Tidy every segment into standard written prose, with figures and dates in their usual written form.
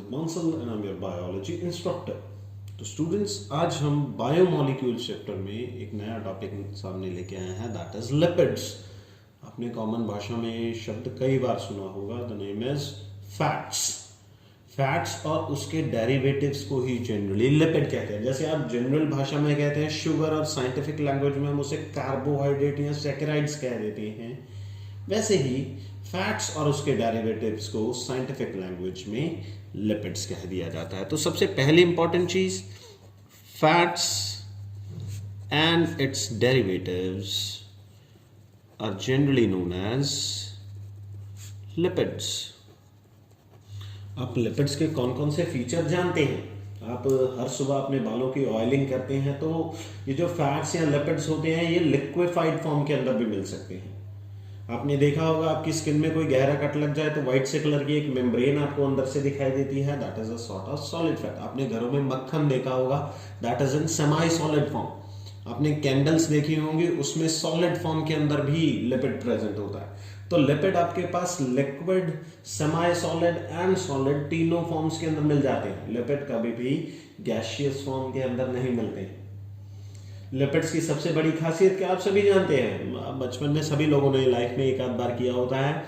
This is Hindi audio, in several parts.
Bansal and I'm your biology instructor. तो स्टूडेंट्स आज हम बायोमोलिक्यूल चैप्टर में एक नया टॉपिक सामने लेके आए हैं, दैट इज लिपिड्स। आपने कॉमन भाषा में शब्द कई बार सुना होगा, the name is fats. Fats और उसके डेरिवेटिव्स को ही जनरली लिपिड कहते हैं। जैसे आप जनरल भाषा में कहते हैं शुगर, और साइंटिफिक लैंग्वेज में हम उसे कार्बोहाइड्रेट या सैकेराइड्स कह देते हैं, वैसे ही फैट्स और उसके डेरिवेटिव्स को साइंटिफिक लैंग्वेज में लिपिड्स कह दिया जाता है। तो सबसे पहली इंपॉर्टेंट चीज, fats and its derivatives are generally known as lipids. आप लिपिड्स के कौन कौन से फीचर जानते हैं? आप हर सुबह अपने बालों की ऑयलिंग करते हैं, तो ये जो फैट्स या लिपिड्स होते हैं ये लिक्विफाइड फॉर्म के अंदर भी मिल सकते हैं। आपने देखा होगा आपकी स्किन में कोई गहरा कट लग जाए तो व्हाइट से कलर की एक मेम्ब्रेन आपको अंदर से दिखाई देती है, that is a sort of solid fat. आपने घरों में मक्खन देखा होगा, that is in semi solid form. आपने कैंडल्स देखी होंगी, उसमें सॉलिड फॉर्म के अंदर भी लिपिड प्रेजेंट होता है। तो लिपिड आपके पास liquid, semi solid and solid तीनों फॉर्म्स के अंदर मिल जाते हैं। लिपिड कभी भी गैसियस फॉर्म के अंदर नहीं मिलते हैं। लिपिड्स की सबसे बड़ी खासियत क्या आप सभी जानते हैं? बचपन में सभी लोगों ने लाइफ में एक आध बार किया होता है,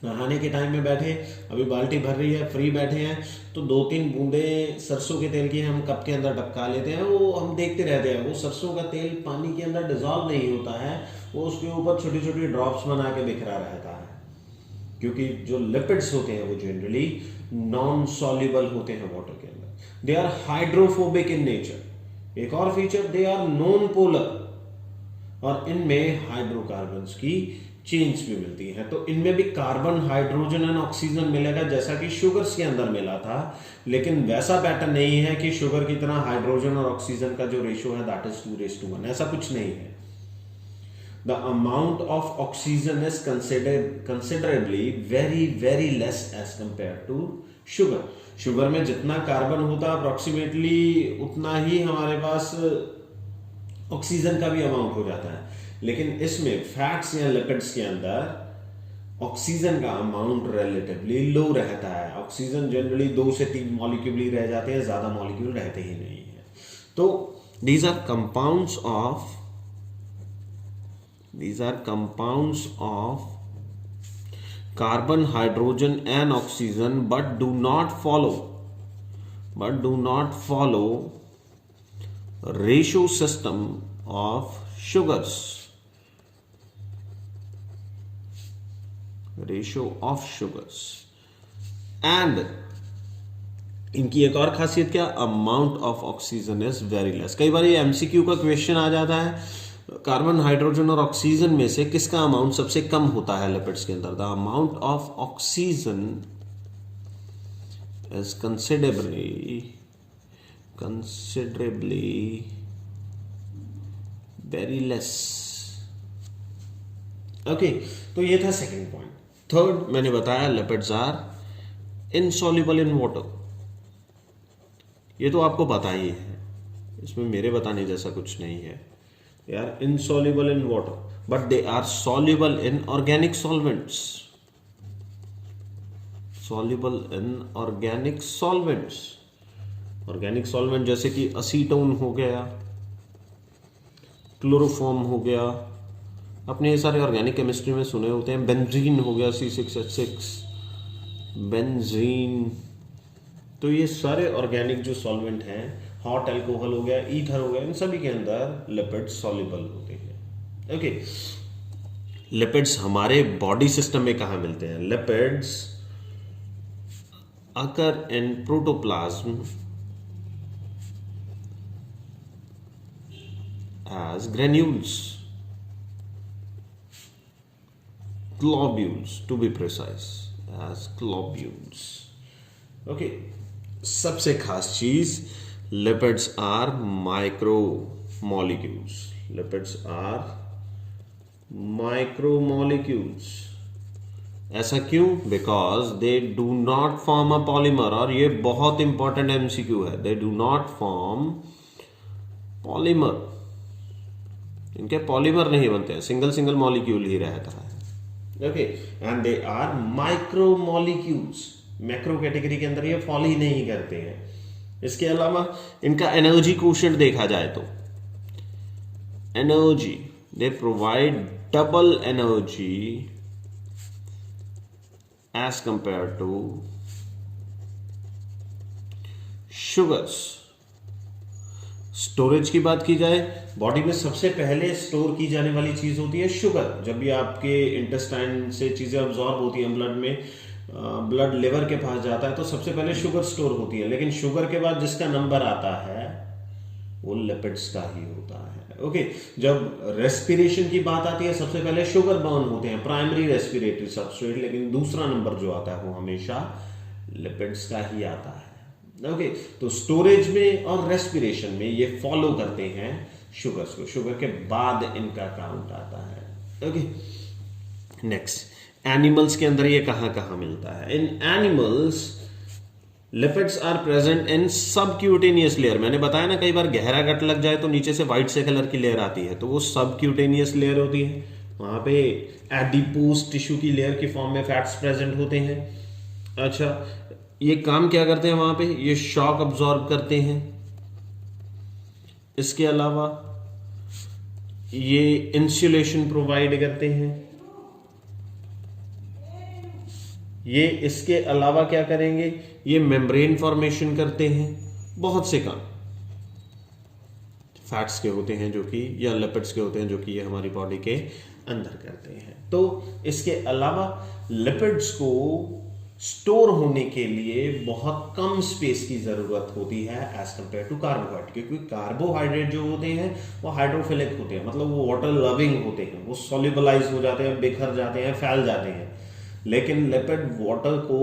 नहाने के टाइम में बैठे, अभी बाल्टी भर रही है, फ्री बैठे हैं, तो 2-3 बूंदे सरसों के तेल की हम कप के अंदर टपका लेते हैं। वो हम देखते रहते हैं, वो सरसों का तेल पानी के अंदर डिजॉल्व नहीं होता है, वो उसके ऊपर छोटी छोटी ड्रॉप्स बना के बिखरा रहता है। क्योंकि जो लिपिड्स होते हैं वो जनरली नॉन सॉल्युबल होते हैं वाटर के अंदर। They are hydrophobic in nature. एक और feature, they are non polar, और इनमें हाइड्रोकार्बन्स की चेन्स भी मिलती हैं। तो इनमें भी कार्बन, हाइड्रोजन एंड ऑक्सीजन मिलेगा, जैसा कि शुगर्स के अंदर मिला था, लेकिन वैसा पैटर्न नहीं है कि शुगर की तरह हाइड्रोजन और ऑक्सीजन का जो रेशियो है दैट इज 2:1, ऐसा कुछ नहीं है। The amount of oxygen is considerably very less as compare to sugar. Sugar में जितना कार्बन होता है अप्रोक्सीमेटली उतना ही हमारे पास ऑक्सीजन का भी अमाउंट हो जाता है, लेकिन इसमें फैट्स या लिपिड्स के अंदर ऑक्सीजन का अमाउंट रिलेटिवली लो रहता है। ऑक्सीजन जनरली 2 से 3 मॉलिक्यूल ही रह जाते हैं, ज्यादा मॉलिक्यूल रहते ही नहीं है। तो these are compounds of carbon, hydrogen and oxygen, but do not follow ratio system of sugars. And इनकी एक और खासियत क्या, amount of oxygen is very less. कई बार ये एमसीक्यू का क्वेश्चन आ जाता है, कार्बन, हाइड्रोजन और ऑक्सीजन में से किसका अमाउंट सबसे कम होता है लिपिड्स के अंदर? The amount of oxygen is considerably very less. Okay, तो ये था सेकंड पॉइंट। थर्ड मैंने बताया, lipids are insoluble in water. ये तो आपको पता ही है, इसमें मेरे बताने जैसा कुछ नहीं है। They are insoluble in water, but they are soluble in organic solvents. Organic solvent जैसे कि असीटोन हो गया, क्लोरोफॉर्म हो गया, अपने ये सारे ऑर्गेनिक केमिस्ट्री में सुने होते हैं। बेंजीन हो गया, C6H6 बेंजीन। तो ये सारे ऑर्गेनिक जो सॉल्वेंट हैं, हॉट अल्कोहल हो गया, ईथर हो गया, इन सभी के अंदर लिपिड्स सॉल्युबल होते हैं। ओके, लिपिड्स हमारे बॉडी सिस्टम में कहाँ मिलते हैं? Lipids occur in protoplasm as globules to be precise, as globules. Okay, सबसे खास चीज, lipids are micromolecules. ऐसा क्यों? Because they do not form a polymer, और ये बहुत इंपॉर्टेंट एमसीक्यू है। They do not form polymer, इनके पॉलीमर नहीं बनते हैं, सिंगल मॉलिक्यूल ही रहता है। Okay, and they are micromolecules. Macro category के अंदर ये फॉल ही नहीं करते हैं। इसके अलावा इनका एनर्जी कोशेंट देखा जाए तो energy, they provide double energy as compare to sugars. Storage की बात की जाए, बॉडी में सबसे पहले स्टोर की जाने वाली चीज होती है शुगर। जब भी आपके इंटेस्टाइन से चीजें अब्जॉर्ब होती हैं ब्लड में, ब्लड लिवर के पास जाता है तो सबसे पहले शुगर स्टोर होती है, लेकिन शुगर के बाद जिसका नंबर आता है वो लिपिड्स का ही होता है। ओके, जब रेस्पिरेशन की बात आती है सबसे पहले शुगर बर्न होते हैं, प्राइमरी रेस्पिरेटरी सबस्ट्रेट, लेकिन दूसरा नंबर जो आता है वो हमेशा लिपिड्स का ही आता है। ओके, तो स्टोरेज में और रेस्पिरेशन में ये फॉलो करते हैं शुगर्स को, शुगर के बाद इनका काउंट आता है। ओके, नेक्स्ट, एनिमल्स के अंदर ये कहां कहां मिलता है? In animals lipids are present in subcutaneous layer. मैंने बताया ना, कई बार गहरा कट लग जाए तो नीचे से व्हाइट से कलर की लेयर आती है, तो वो सबक्यूटेनियस लेयर होती है। वहां पे एडिपोज टिश्यू की लेयर के फॉर्म में फैट्स प्रेजेंट होते हैं। अच्छा, ये काम क्या करते हैं वहां पे? ये शॉक अब्सॉर्ब करते हैं। इसके अलावा ये इंसुलेशन प्रोवाइड करते हैं। ये इसके अलावा क्या करेंगे? ये मेम्ब्रेन फॉर्मेशन करते हैं। बहुत से काम फैट्स के होते हैं जो कि, या लिपिड्स के होते हैं जो कि ये हमारी बॉडी के अंदर करते हैं। तो इसके अलावा लिपिड्स को स्टोर होने के लिए बहुत कम स्पेस की जरूरत होती है एज कंपेयर टू कार्बोहाइड्रेट, क्योंकि कार्बोहाइड्रेट जो होते हैं वो हाइड्रोफिलिक होते हैं, मतलब वो वाटर लविंग होते हैं, वो सोल्यूबलाइज हो जाते हैं, बिखर जाते हैं, फैल जाते हैं। लेकिन लिपिड वाटर को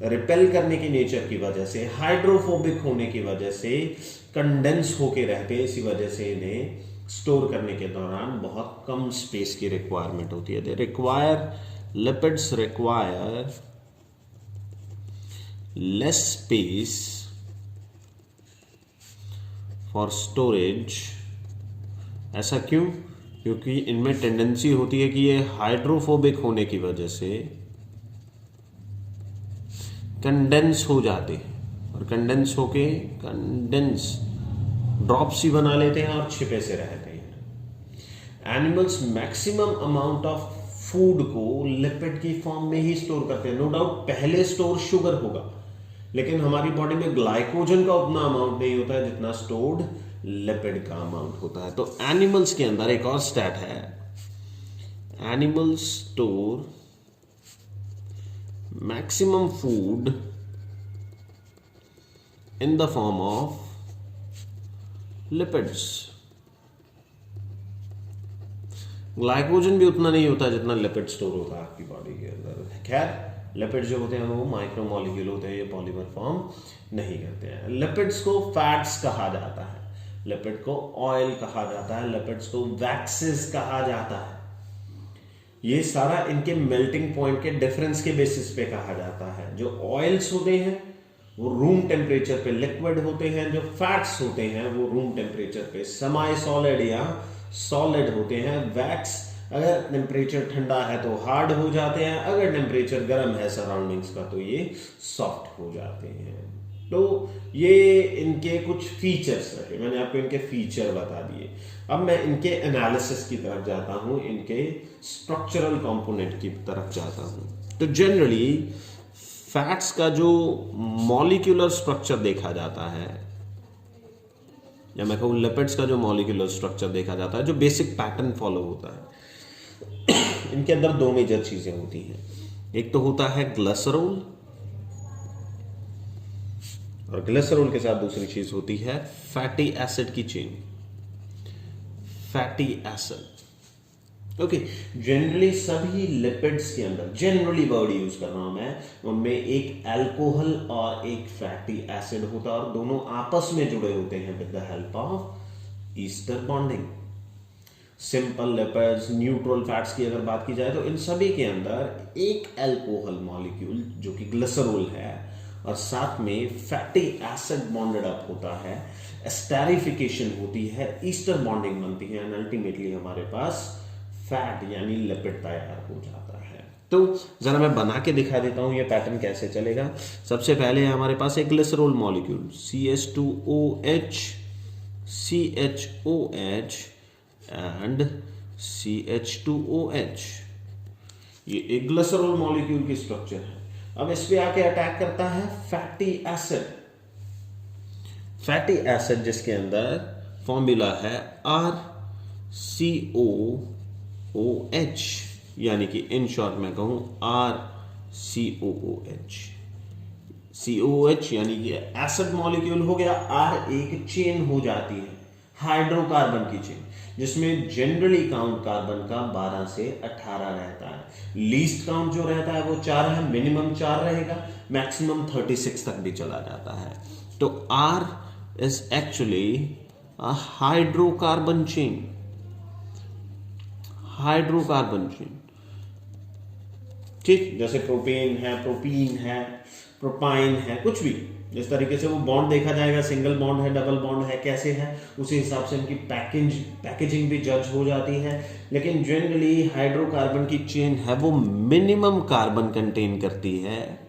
रिपेल करने की नेचर की वजह से, हाइड्रोफोबिक होने की वजह से कंडेंस होके रहते हैं, इसी वजह से इन्हें स्टोर करने के दौरान बहुत कम स्पेस की रिक्वायरमेंट होती है। They require, lipids require less space for storage। ऐसा क्यों? क्योंकि इनमें टेंडेंसी होती है कि ये हाइड्रोफोबिक होने की वजह से कंडेंस हो जाते हैं, और कंडेंस होके कंडेंस ड्रॉप्स ही बना लेते हैं और छिपे से रहते हैं। Animals maximum amount of food को लिपिड की फॉर्म में ही स्टोर करते हैं। नो डाउट पहले स्टोर शुगर होगा, लेकिन हमारी बॉडी में ग्लाइकोजन का उतना अमाउंट नहीं होता है जितना स्टोर्ड लिपिड का अमाउंट होता है। तो एनिमल्स के अंदर एक और स्टैट है, animals store maximum food in the form of lipids. Glycogen भी उतना नहीं होता जितना लिपिड स्टोर होता है आपकी बॉडी के अंदर। खैर, लिपिड जो होते हैं वो माइक्रोमोलिक्यूल होते हैं, ये पॉलीमर फॉर्म नहीं करते हैं। लिपिड्स को फैट्स कहा जाता है, लिपिड को ऑयल कहा जाता है, लिपिड्स को वैक्सेस कहा जाता है। ये सारा इनके मेल्टिंग पॉइंट के डिफरेंस के बेसिस पे कहा जाता है। जो ऑयल्स होते हैं वो रूम टेम्परेचर पे लिक्विड होते हैं, जो फैट्स होते हैं वो रूम टेम्परेचर पे सेमी सॉलिड या सॉलिड होते हैं। वैक्स अगर टेम्परेचर ठंडा है तो हार्ड हो जाते हैं, अगर टेम्परेचर गर्म है सराउंडिंग्स का तो ये सॉफ्ट हो जाते हैं। तो ये इनके कुछ फीचर्स रहे, मैंने आपको इनके फीचर बता दिए। अब मैं इनके एनालिसिस की तरफ जाता हूं, इनके स्ट्रक्चरल कंपोनेंट की तरफ जाता हूं। तो जनरली फैट्स का जो मॉलिक्यूलर स्ट्रक्चर देखा जाता है, या मैं कहूं लिपिड्स का जो मॉलिक्यूलर स्ट्रक्चर देखा जाता है, जो बेसिक पैटर्न फॉलो होता है, इनके अंदर दो मेजर चीजें होती हैं। एक तो होता है ग्लिसरॉल, और ग्लिसरॉल के साथ दूसरी चीज होती है फैटी एसिड की chain, fatty acid. Okay, generally सभी लिपिड्स के अंदर, जनरली वर्ड यूज कर रहा हूं मैं, उनमें एक अल्कोहल और एक फैटी एसिड होता है, और दोनों आपस में जुड़े होते हैं with the help of Easter bonding. Simple lipids, neutral fats की अगर बात की जाए तो इन सभी के अंदर एक अल्कोहल मॉलिक्यूल जो कि ग्लिसरॉल है, और साथ में फैटी एसिड बॉन्डेड अप होता है, एस्टेरिफिकेशन होती है, ईस्टर बॉन्डिंग बनती है, एंड अल्टीमेटली हमारे पास फैट यानी लिपिड तैयार हो जाता है। तो जरा मैं बना के दिखा देता हूं ये पैटर्न कैसे चलेगा। सबसे पहले हमारे पास एक glycerol molecule CH2OH, CHOH and CH2OH, ये एक ग्लिसरॉल मॉलिक्यूल की स्ट्रक्चर है। अब इस पे आके अटैक करता है फैटी एसिड। फैटी एसिड जिसके अंदर फॉर्मूला है RCOOH, यानी कि इन शॉर्ट में कहूं RCOOH। COOH यानी कि एसिड मॉलिक्यूल हो गया, R एक चेन हो जाती है, हाइड्रोकार्बन की चेन, जिसमें जनरली काउंट कार्बन का 12 से 18 रहता है। लीस्ट काउंट जो रहता है वो 4 है, मिनिमम 4 रहेगा, मैक्सिमम 36 तक भी चला जाता है। तो R is actually a hydrocarbon chain, hydrocarbon chain. ठीक, जैसे प्रोपेन है, प्रोपीन है, प्रोपाइन है, कुछ भी जिस तरीके से वो बॉन्ड देखा जाएगा, सिंगल बॉन्ड है, डबल बॉन्ड है, कैसे है, उसी हिसाब से इनकी पैकेजिंग भी जज हो जाती है। लेकिन जनरली हाइड्रोकार्बन की चेन है वो मिनिमम कार्बन कंटेन करती है,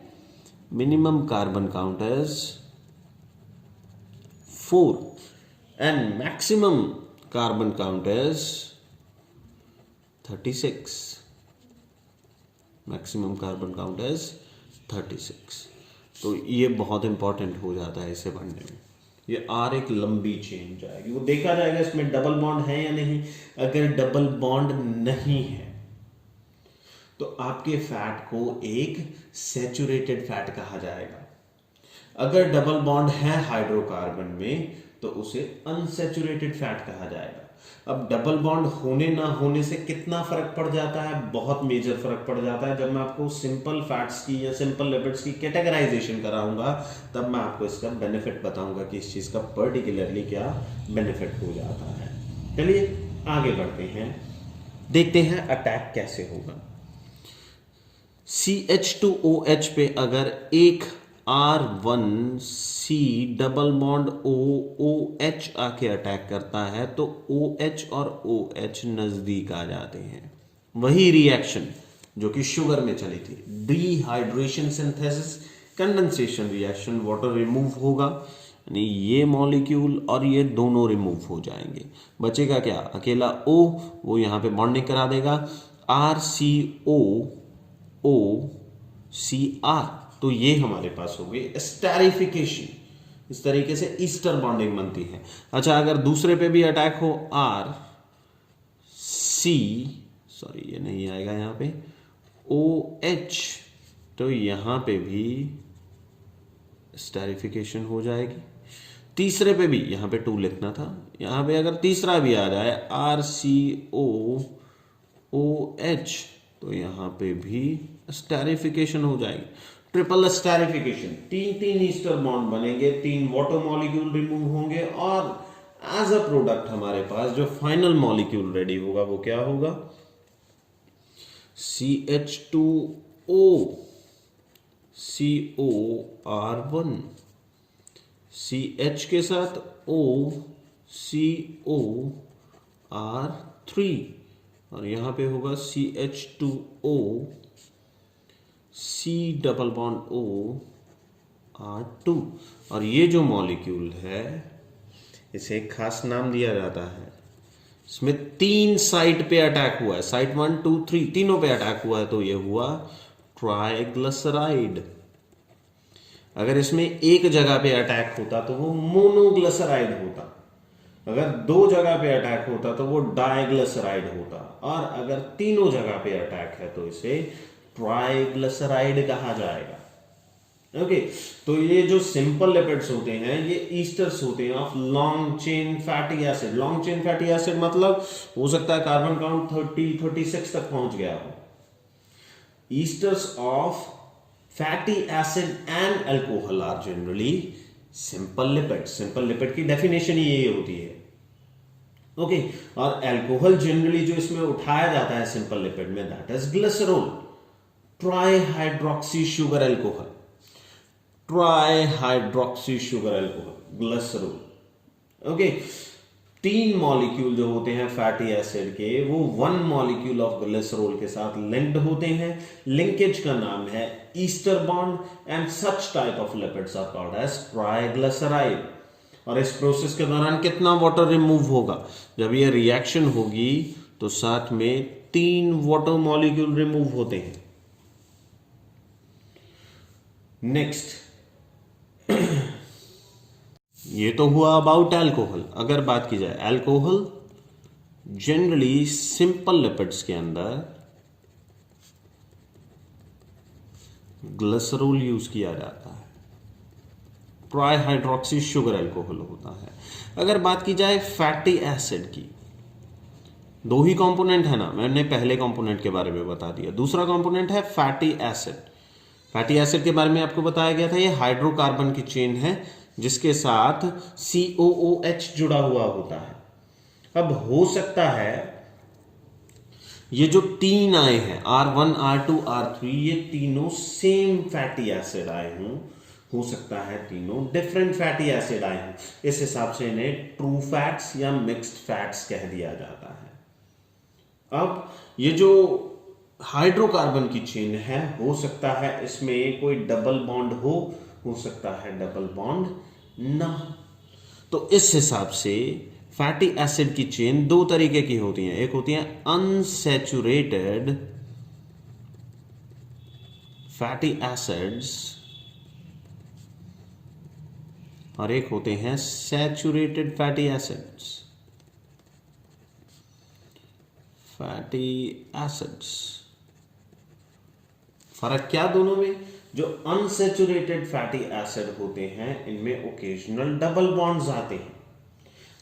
minimum carbon count is 4 and maximum carbon count is 36. Maximum carbon count is 36. तो ये बहुत इंपॉर्टेंट हो जाता है इसे पढ़ने में। ये R एक लंबी चेन जाएगी, वो देखा जाएगा इसमें डबल बॉन्ड है या नहीं। अगर डबल बॉन्ड नहीं है तो आपके फैट को एक सैचुरेटेड फैट कहा जाएगा। अगर डबल बॉन्ड है हाइड्रोकार्बन में तो उसे अनसैचुरेटेड फैट कहा जाएगा। अब डबल बॉन्ड होने ना होने से कितना फर्क पड़ जाता है, बहुत मेजर फर्क पड़ जाता है। जब मैं आपको सिंपल फैट्स की या सिंपल लिपिड्स की कैटेगराइजेशन कराऊंगा तब मैं आपको इसका बेनिफिट बताऊंगा कि इस चीज का पर्टिकुलरली क्या बेनिफिट हो जाता है। चलिए आगे बढ़ते हैं, देखते हैं अटैक कैसे होगा। CH2OH पे अगर एक R1C डबल बॉन्ड OH आके अटैक करता है तो OH और OH नजदीक आ जाते हैं। वही रिएक्शन जो कि शुगर में चली थी, dehydration synthesis condensation reaction, water remove होगा, यानी ये मॉलिक्यूल और ये दोनों रिमूव हो जाएंगे। बचेगा क्या, अकेला O, वो यहां पे बॉन्डिंग करा देगा, RCOOCR। तो ये हमारे पास हो गई स्टेरिफिकेशन। इस तरीके से ईस्टर बॉन्डिंग बनती है। अच्छा, अगर दूसरे पे भी अटैक हो ये नहीं आएगा यहां पे, OH, तो यहां पे भी स्टेरिफिकेशन हो जाएगी। तीसरे पे भी, यहां पे 2 लिखना था, यहां पे अगर तीसरा भी आ जाए RCOOH तो यहां पे भी स्टेरिफिकेशन हो जाएगी। ट्रिपल स्टेरिफिकेशन, 3 ईस्टर बॉन्ड बनेंगे, 3 वाटर मॉलिक्यूल रिमूव होंगे और एज अ प्रोडक्ट हमारे पास जो फाइनल मॉलिक्यूल रेडी होगा वो क्या होगा, CH2O, COR1, CH के साथ O, COR3 और यहां पे होगा CH2O, C double bond O, R2। और ये जो मॉलिक्यूल है इसे एक खास नाम दिया जाता है। इसमें 3 साइट पे अटैक हुआ है, साइट 1, 2, 3 तीनों पे अटैक हुआ है, तो ये हुआ ट्राइग्लिसराइड। अगर इसमें एक जगह पे अटैक होता तो वो मोनोग्लिसराइड होता, अगर 2 जगह पे अटैक होता तो वो डाइग्लिसराइड होता, और अगर तीनों जगह पे अटैक है तो इसे ट्राइग्लिसराइड कहा जाएगा। ओके, तो ये जो सिंपल लिपिड्स होते हैं ये ईस्टर्स होते हैं of long chain fatty acid. Long chain fatty acid मतलब हो सकता है कार्बन काउंट 30-36 तक पहुंच गया हो। Esters of fatty acid and alcohol are generally simple lipid. Simple lipid की डेफिनेशन ही यही होती है। ओके, और अल्कोहल जनरली जो इसमें उठाया जाता है सिंपल लिपिड में, that is glycerol, trihydroxy sugar alcohol, trihydroxy sugar alcohol, glycerol. Okay, 3 molecule जो होते हैं फैटी एसिड के, वो 1 मॉलिक्यूल ऑफ ग्लिसरॉल के साथ लिंक्ड होते हैं। लिंकेज का नाम है ester bond and such type of lipids are called as triglyceride. और इस प्रोसेस के दौरान कितना वाटर रिमूव होगा? जब ये रिएक्शन होगी तो साथ में 3 वाटर मॉलिक्यूल रिमूव होते हैं। नेक्स्ट, ये तो हुआ अबाउट अल्कोहल। अगर बात की जाए अल्कोहल, जनरली सिंपल लिपिड्स के अंदर ग्लिसरॉल यूज किया जाता है। ट्राईहाइड्रोक्सी शुगर अल्कोहल होता है। अगर बात की जाए फैटी एसिड की, 2 ही कंपोनेंट है ना, मैंने पहले कंपोनेंट के बारे में बता दिया। दूसरा कंपोनेंट है फैटी एसिड। फैटी एसिड के बारे में आपको बताया गया था, ये हाइड्रोकार्बन की चेन है जिसके साथ COOH जुड़ा हुआ होता है। अब हो सकता है ये जो 3 आए हैं R1, R2, R3, ये तीनों सेम फैटी एसिड आए हों। हो सकता है तीनों डिफरेंट फैटी एसिड आए हों। इस हिसाब से इन्हें ट्रू फैट्स या मिक्स्ड फैट्स कह दिया जाता है। अब ये जो हाइड्रोकार्बन की चेन है, हो सकता है इसमें कोई डबल बॉन्ड हो सकता है डबल बॉन्ड ना हो। तो इस हिसाब से फैटी एसिड की चेन 2 तरीके की होती हैं। एक होती है अनसैचुरेटेड फैटी एसिड्स और एक होते हैं saturated fatty acids. Fatty acids, फर्क क्या दोनों में? जो अनसैचुरेटेड फैटी एसिड होते हैं इनमें ओकेजनल डबल बॉन्ड्स आते हैं।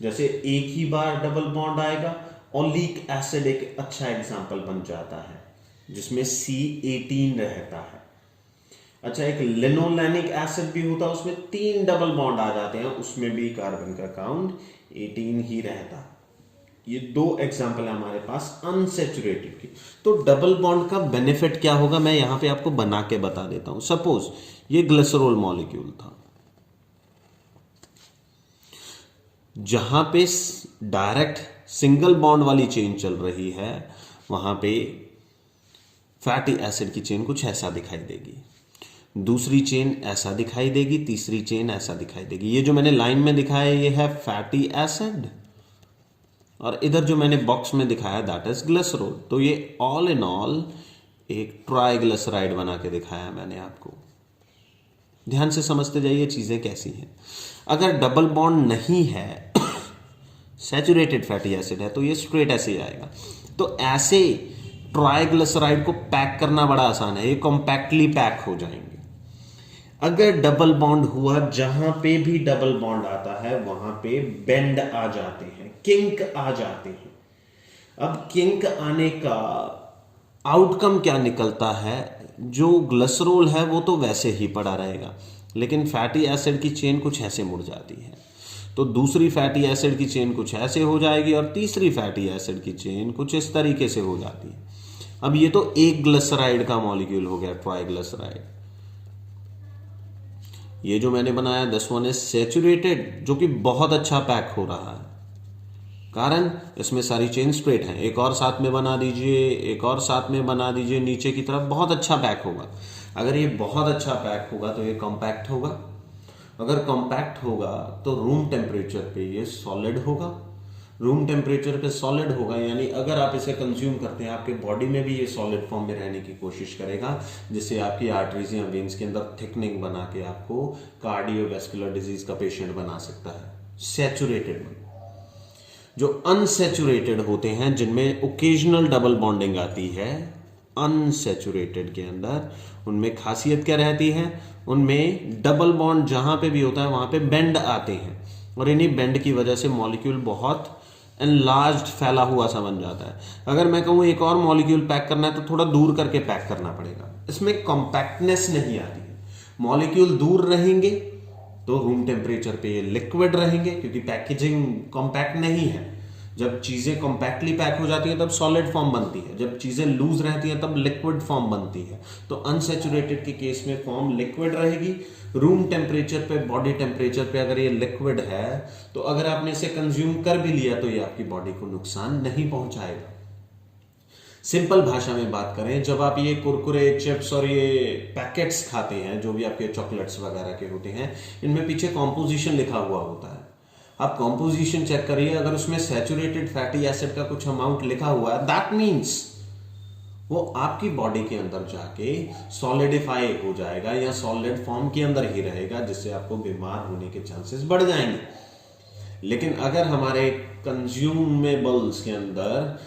जैसे एक ही बार डबल बॉन्ड आएगा। ओलिक एसिड एक अच्छा एग्जांपल बन जाता है जिसमें C18 रहता है। अच्छा, एक लिनोलेनिक एसिड भी होता है, उसमें 3 डबल बॉन्ड आ जाते हैं, उसमें भी कार्बन का काउंट 18 ही रहता है। ये 2 एग्जाम्पल है हमारे पास अनसैचुरेटेड की। तो डबल बॉन्ड का बेनिफिट क्या होगा, मैं यहां पे आपको बना के बता देता हूं। सपोज ये ग्लिसरॉल मॉलिक्यूल था, जहां पे डायरेक्ट सिंगल बॉन्ड वाली चेन चल रही है, वहां पे फैटी एसिड की चेन कुछ ऐसा दिखाई देगी, दूसरी चेन ऐसा दिखाई देगी, तीसरी चेन ऐसा दिखाई देगी। ये जो मैंने लाइन में दिखाया ये है फैटी एसिड, और इधर जो मैंने बॉक्स में दिखाया दैट इज ग्लिसरॉल। तो ये ऑल इन ऑल एक ट्राइग्लिसराइड बना के दिखाया मैंने आपको। ध्यान से समझते जाइए चीजें कैसी हैं। अगर डबल बॉन्ड नहीं है, सैचुरेटेड फैटी एसिड है, तो ये स्ट्रेट ऐसे ही आएगा। तो ऐसे ट्राइग्लिसराइड को पैक करना बड़ा आसान है, ये कॉम्पैक्टली पैक हो जाएंगे। अगर डबल बॉन्ड हुआ, जहां पे भी डबल बॉन्ड आता है वहां पे बेंड आ जाते हैं, किंक आ जाते हैं। अब किंक आने का आउटकम क्या निकलता है? जो ग्लिसरॉल है वो तो वैसे ही पड़ा रहेगा, लेकिन फैटी एसिड की चेन कुछ ऐसे मुड़ जाती है। तो दूसरी फैटी एसिड की चेन कुछ ऐसे हो जाएगी और तीसरी फैटी एसिड की चेन कुछ इस तरीके से हो जाती है। अब ये तो एक ग्लिसराइड का मॉलिक्यूल हो गया, ट्राइग्लिसराइड। ये जो मैंने बनाया दिस वन इज सैचुरेटेड, जो कि बहुत अच्छा पैक हो रहा है, कारण इसमें सारी चेन स्ट्रेट हैं। एक और साथ में बना दीजिए, एक और साथ में बना दीजिए, नीचे की तरफ बहुत अच्छा पैक होगा। अगर ये बहुत अच्छा पैक होगा तो ये कॉम्पैक्ट होगा। अगर कॉम्पैक्ट होगा तो रूम टेम्परेचर पे ये सॉलिड होगा। रूम टेम्परेचर पे सॉलिड होगा यानी अगर आप इसे कंज्यूम करते हैं, आपके बॉडी में भी ये सॉलिड फॉर्म में रहने की कोशिश करेगा, जिससे आपकी आर्टरीज या वेन्स के अंदर थिकनिंग बना के आपको कार्डियोवैस्कुलर डिजीज का पेशेंट बना सकता है। सैचुरेटेड में जो अनसैचुरेटेड होते हैं, जिनमें ओकेजनल डबल बॉन्डिंग आती है, अनसैचुरेटेड के अंदर उनमें खासियत क्या रहती है? उनमें डबल बॉन्ड जहां पे भी होता है वहां पे बेंड आते हैं, और इन्हीं बेंड की वजह से मॉलिक्यूल बहुत एनलार्ज्ड, फैला हुआ सा बन जाता है। अगर मैं कहूं एक और मॉलिक्यूल पैक करना है तो थोड़ा दूर करके पैक करना पड़ेगा। इसमें कॉम्पैक्टनेस नहीं आती है। मॉलिक्यूल दूर रहेंगे तो रूम टेम्परेचर पे ये लिक्विड रहेंगे, क्योंकि पैकेजिंग कॉम्पैक्ट नहीं है। जब चीजें कॉम्पैक्टली पैक हो जाती हैं तब सॉलिड फॉर्म बनती है, जब चीजें लूज रहती हैं तब लिक्विड फॉर्म बनती है। तो अनसैचुरेटेड के केस में फॉर्म लिक्विड रहेगी। रूम टेम्परेचर पे, बॉडी टेम्परेचर पे अगर ये लिक्विड है तो अगर आपने इसे कंज्यूम कर भी लिया तो ये आपकी बॉडी को नुकसान नहीं पहुंचाएगा। सिंपल भाषा में बात करें, जब आप ये कुरकुरे, चिप्स और ये पैकेट्स खाते हैं, जो भी आपके चॉकलेट्स वगैरह के होते हैं, इनमें पीछे कॉम्पोजिशन लिखा हुआ होता है। आप कॉम्पोजिशन चेक करिए, अगर उसमें सैचुरेटेड फैटी एसिड का कुछ अमाउंट लिखा हुआ है, दैट मीन्स वो आपकी बॉडी के अंदर जाके सॉलिडिफाई हो जाएगा या सॉलिड फॉर्म के अंदर ही रहेगा, जिससे आपको बीमार होने के चांसेस बढ़ जाएंगे। लेकिन अगर हमारे कंज्यूमेबल्स के अंदर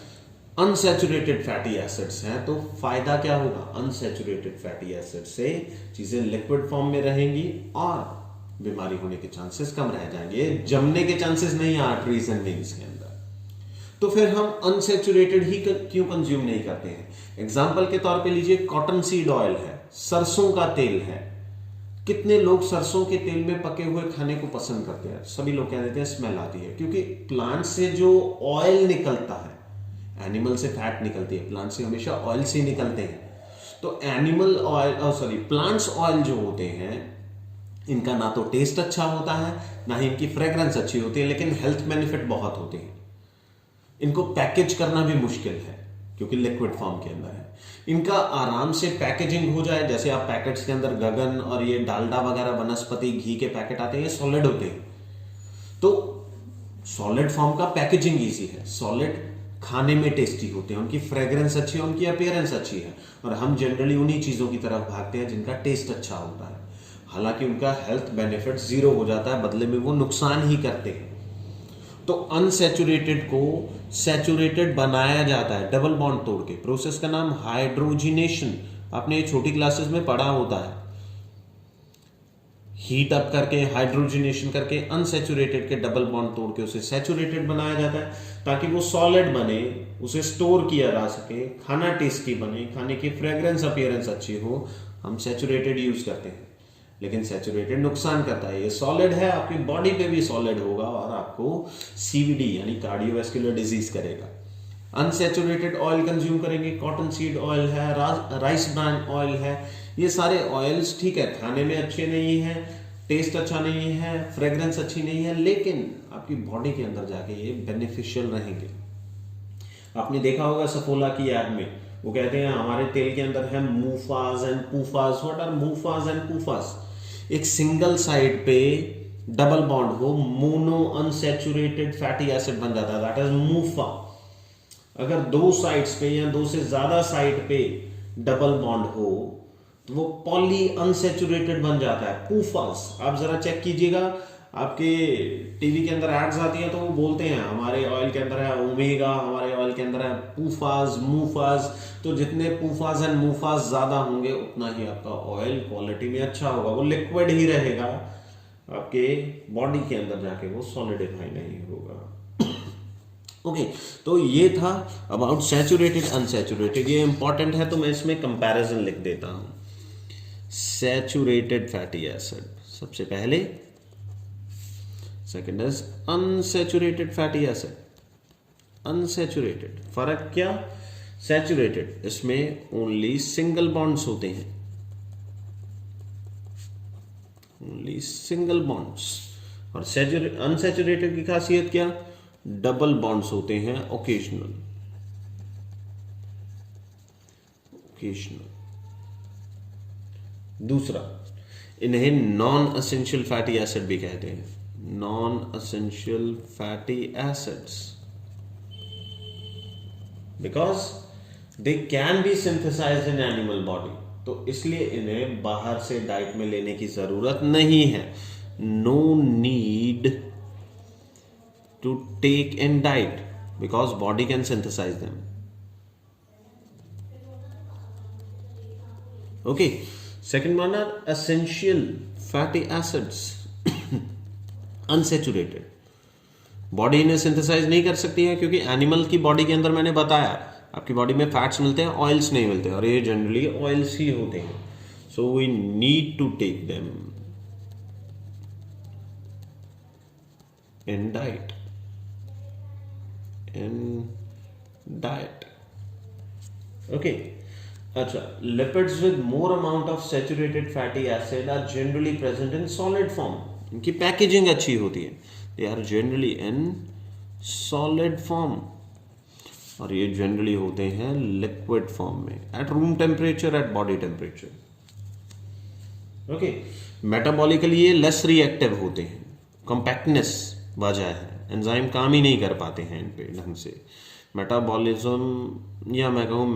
अनसैचुरेटेड फैटी एसिड्स हैं तो फायदा क्या होगा? अनसैचुरेटेड फैटी एसिड से चीजें लिक्विड फॉर्म में रहेंगी और बीमारी होने के चांसेस कम रह जाएंगे, जमने के चांसेस नहीं है आर्टरीज एंड वेन्स के अंदर। तो फिर हम अनसैचुरेटेड ही क्यों कंज्यूम नहीं करते हैं? एग्जाम्पल के तौर पे लीजिए, कॉटन सीड ऑयल है, सरसों का तेल है। कितने लोग सरसों के तेल में पके हुए खाने को पसंद करते हैं? सभी लोग कह देते हैं स्मेल आती है, क्योंकि प्लांट से जो ऑयल निकलता है, एनिमल से फैट निकलती है, प्लांट से हमेशा ऑयल से निकलते हैं। तो एनिमल ऑयल प्लांट्स ऑयल जो होते हैं, इनका ना तो टेस्ट अच्छा होता है, ना ही इनकी फ्रेग्रेंस अच्छी होती है, लेकिन हेल्थ बेनिफिट बहुत होते हैं। इनको पैकेज करना भी मुश्किल है क्योंकि लिक्विड फॉर्म के अंदर है। इनका आराम से पैकेजिंग हो जाए, जैसे आप पैकेट्स के अंदर गगन और ये डालडा वगैरह वनस्पति घी के पैकेट आते हैं, ये सॉलिड होते हैं। तो सॉलिड फॉर्म का पैकेजिंग इजी है, सॉलिड खाने में टेस्टी होते हैं, उनकी फ्रेग्रेंस अच्छी है, उनकी अपीयरेंस अच्छी है, और हम जनरली उन्हीं चीजों की तरफ भागते हैं जिनका टेस्ट अच्छा होता है। हालांकि उनका हेल्थ बेनिफिट जीरो हो जाता है, बदले में वो नुकसान ही करते हैं। तो अनसैचुरेटेड को सैचुरेटेड बनाया जाता है डबल बॉन्ड तोड़ के। प्रोसेस का नाम हाइड्रोजिनेशन, आपने छोटी क्लासेस में पढ़ा होता है। हीट अप करके, हाइड्रोजिनेशन करके अनसैचुरेटेड के डबल बॉन्ड तोड़ के उसे सैचुरेटेड बनाया जाता है, ताकि वो सॉलिड बने, उसे स्टोर किया जा सके, खाना टेस्टी बने, खाने की फ्रेग्रेंस अपीयरेंस अच्छी हो। हम सैचुरेटेड यूज करते हैं, लेकिन सैचुरेटेड नुकसान करता है। ये सॉलिड है, आपकी बॉडी पे भी सॉलिड होगा और आपको सीवीडी यानी कार्डियोवैस्कुलर डिजीज करेगा। अनसैचुरेटेड ऑयल कंज्यूम करेंगे, कॉटन सीड ऑयल है, राइस ब्रान ऑयल है, ये सारे ऑयल्स ठीक है, खाने में अच्छे नहीं है, टेस्ट अच्छा नहीं है, फ्रेग्रेंस अच्छी नहीं है, लेकिन आपकी बॉडी के अंदर जाके ये बेनिफिशियल रहेंगे। आपने देखा होगा सफोला की ऐड में वो कहते हैं हमारे तेल के अंदर है MUFAs and PUFAs. What are MUFAs and PUFAs? एक सिंगल साइड पे डबल बॉन्ड हो, मोनो अनसैचुरेटेड फैटी एसिड बन जाता है, दैट इज मूफा। अगर दो साइड्स पे या दो से ज्यादा साइड पे डबल बॉन्ड हो तो वो पॉली अनसैचुरेटेड बन जाता है, पूफास। आप जरा चेक कीजिएगा, आपके टीवी के अंदर एड्स आती हैं तो वो बोलते हैं हमारे ऑयल के अंदर है ओमेगा, हमारे ऑयल के अंदर है पूफाज, मूफाज। तो जितने पूफाज एंड मूफाज ज्यादा होंगे उतना ही आपका ऑयल क्वालिटी में अच्छा होगा, वो लिक्विड ही रहेगा, आपके बॉडी के अंदर जाके वो सॉलिडिफाई नहीं होगा। ओके, तो ये था अबाउट सैचुरेटेड अनसैचुरेटेड। ये इंपॉर्टेंट है तो मैं इसमें कंपैरिजन लिख देता हूं। सैचुरेटेड फैटी एसिड सबसे पहले, second is unsaturated fatty acid. Unsaturated फर्क क्या? सैचुरेटेड इसमें ओनली सिंगल बॉन्ड्स होते हैं, ओनली सिंगल बॉन्ड्स। और अनसैचुरेटेड की खासियत क्या? डबल बॉन्ड्स होते हैं, ओकेजनल। दूसरा, इन्हें नॉन असेंशियल फैटी एसिड भी कहते हैं, non essential fatty acids, because they can be synthesized in animal body. तो इसलिए इन्हें बाहर से डाइट में लेने की जरूरत नहीं है, no need to take in diet because body can synthesize them. Okay, second one are essential fatty acids unsaturated. Body इन्हें सिंथेसाइज नहीं कर सकती है क्योंकि एनिमल की बॉडी के अंदर मैंने बताया आपकी बॉडी में फैट्स मिलते हैं, ऑयल्स नहीं मिलते, और ये जनरली ऑयल्स ही होते हैं। So we need to take them in diet, in diet. Okay. अच्छा, lipids with more amount of saturated fatty acid are generally present in solid form. इनकी पैकेजिंग अच्छी होती है. They are generally in solid form. और ये जनरली होते हैं लिक्विड फॉर्म में, at room temperature, at body temperature. Okay. Metabolically ये लेस रिएक्टिव होते हैं. कॉम्पैक्टनेस वजह है, एंजाइम काम ही नहीं कर पाते हैं इन पे ढंग से. मेटाबॉलिज्म, या मैं कहूँ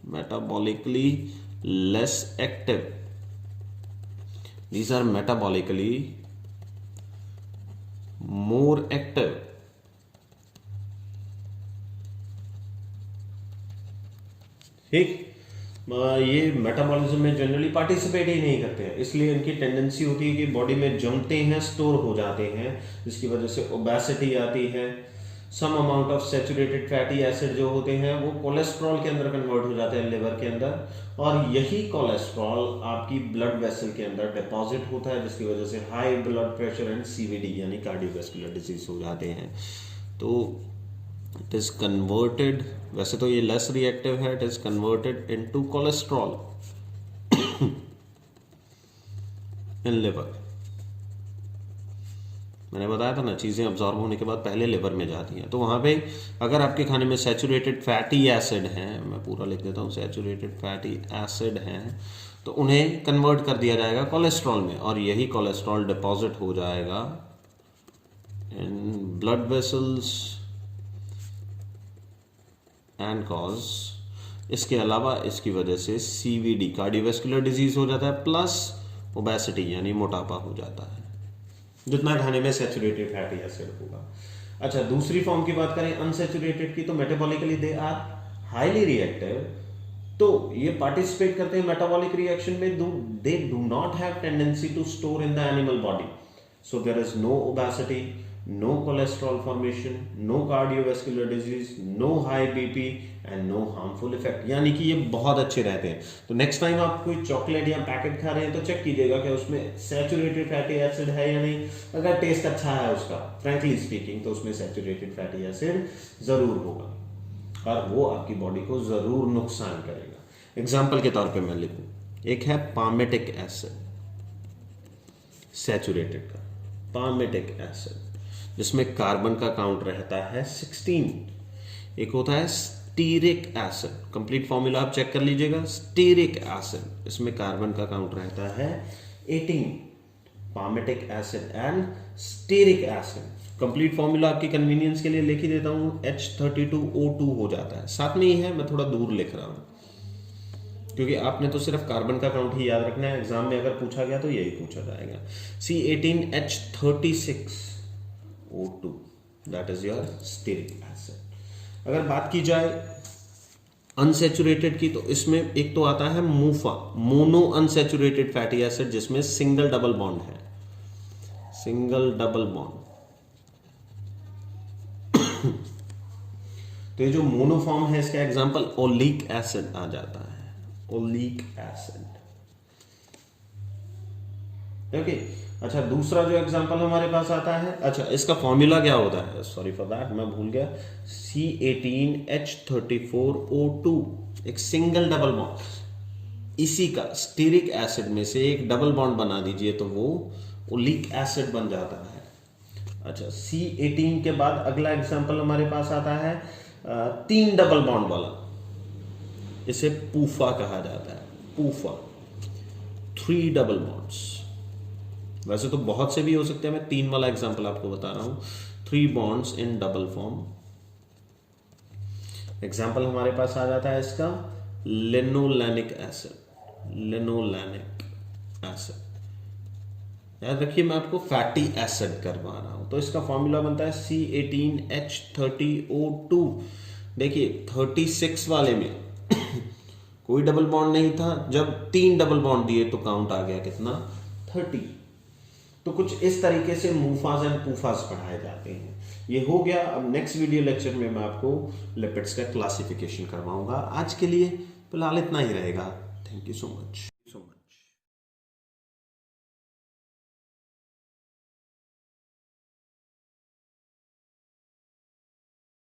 metabolically less active. These are metabolically more active. ठीक. ये मेटाबॉलिज्म में जनरली पार्टिसिपेट ही नहीं करते हैं, इसलिए इनकी टेंडेंसी होती है कि बॉडी में जमते हैं, स्टोर हो जाते हैं, जिसकी वजह से ओबेसिटी आती है. Some amount of saturated fatty acid जो होते हैं वो कोलेस्ट्रॉल के अंदर कन्वर्ट हो जाते हैं लिवर के अंदर, और यही कोलेस्ट्रॉल आपकी ब्लड वेसल के अंदर डिपॉजिट होता है, जिसकी वजह से high blood pressure and CVD यानी कार्डियोवैस्कुलर डिजीज हो जाते हैं. तो इट इज कन्वर्टेड, वैसे तो ये लेस रिएक्टिव है, it is converted into cholesterol in liver. मैंने बताया था ना, चीजें अब्जॉर्ब होने के बाद पहले लिवर में जाती हैं. तो वहां पे अगर आपके खाने में सैचुरेटेड फैटी एसिड हैं, मैं पूरा लिख देता हूं, सैचुरेटेड फैटी एसिड हैं, तो उन्हें कन्वर्ट कर दिया जाएगा कोलेस्ट्रॉल में, और यही कोलेस्ट्रॉल डिपॉजिट हो जाएगा in blood vessels and cause. इसके अलावा इसकी वजह से सीवीडी कार्डियोवैस्कुलर डिजीज हो जाता है, प्लस ओबेसिटी यानी मोटापा हो जाता है, जितना खाने में सैचुरेटेड फैटी एसिड होगा. अच्छा, दूसरी फॉर्म की बात करें अनसैचुरेटेड की, तो metabolically they are highly reactive. तो ये पार्टिसिपेट करते हैं मेटाबॉलिक रिएक्शन में, they do not have tendency to store in the animal body. So there is no obesity, no cholesterol formation, no cardiovascular disease, no high BP and no harmful effect. यानी कि ये बहुत अच्छे रहते हैं. तो नेक्स्ट टाइम आप कोई चॉकलेट या पैकेट खा रहे हैं तो चेक कीजिएगा कि उसमें सैचुरेटेड फैटी एसिड है या नहीं. अगर टेस्ट अच्छा है उसका, फ्रैंकली स्पीकिंग, तो उसमें सैचुरेटेड फैटी एसिड जरूर होगा और वो आपकी बॉडी को जरूर नुकसान करेगा. एग्जाम्पल के तौर पर मैं लिखूं, एक है पामेटिक एसिड, सैचुरेटेड का पामेटिक एसिड, जिसमें कार्बन का काउंट रहता है 16. एक होता है स्टीरिक एसिड, कंप्लीट फॉर्मूला आप चेक कर लीजिएगा. स्टीरिक एसिड, इसमें कार्बन का काउंट रहता है 18. Palmitic acid and stearic acid, complete formula आपकी कन्वीनियंस के लिए लिख ही देता हूं, H32O2 हो जाता है. साथ में ही है, मैं थोड़ा दूर लिख रहा हूं क्योंकि आपने तो सिर्फ कार्बन का काउंट ही याद रखना है. एग्जाम में अगर पूछा गया तो यही पूछा जाएगा. C18H36O2, that is your stearic acid. अगर बात की जाए अनसैचुरेटेड की, तो इसमें एक तो आता है मूफा, मोनो अनसैचुरेटेड फैटी एसिड, जिसमें सिंगल डबल बॉन्ड है, सिंगल डबल बॉन्ड. तो ये जो मोनोफॉर्म है, इसका एग्जांपल ओलिक एसिड आ जाता है, ओलिक एसिड. ओके. अच्छा, दूसरा जो एग्जांपल हमारे पास आता है, अच्छा इसका फॉर्मूला क्या होता है, सॉरी फॉर दैट मैं भूल गया, C18H34O2, एक सिंगल डबल बॉन्ड. इसी का स्टीरिक एसिड में से एक डबल बॉन्ड बना दीजिए तो वो ओलिक एसिड बन जाता है. अच्छा, C18 के बाद अगला एग्जांपल हमारे पास आता है 3 डबल बॉन्ड वाला, इसे पूफा कहा जाता है. पूफा, 3 डबल बॉन्ड्स. वैसे तो बहुत से भी हो सकते हैं, मैं 3 वाला एग्जांपल आपको बता रहा हूं. 3 bonds in double form. Example हमारे पास आ जाता है इसका लिनोलेनिक एसिड, लिनोलेनिक एसिड. याद रखिए मैं आपको फैटी एसिड करवा रहा हूं, तो इसका फॉर्मूला बनता है C18H30O2. देखिए 36 वाले में कोई डबल बॉन्ड नहीं था, जब 3 डबल बॉन्ड दिए तो काउंट आ गया कितना, 30. तो कुछ इस तरीके से मूफाज एंड पूफाज पढ़ाए जाते हैं. ये हो गया. अब नेक्स्ट वीडियो लेक्चर में मैं आपको लिपिड्स का क्लासिफिकेशन करवाऊंगा. आज के लिए फिलहाल इतना ही रहेगा. Thank you so much.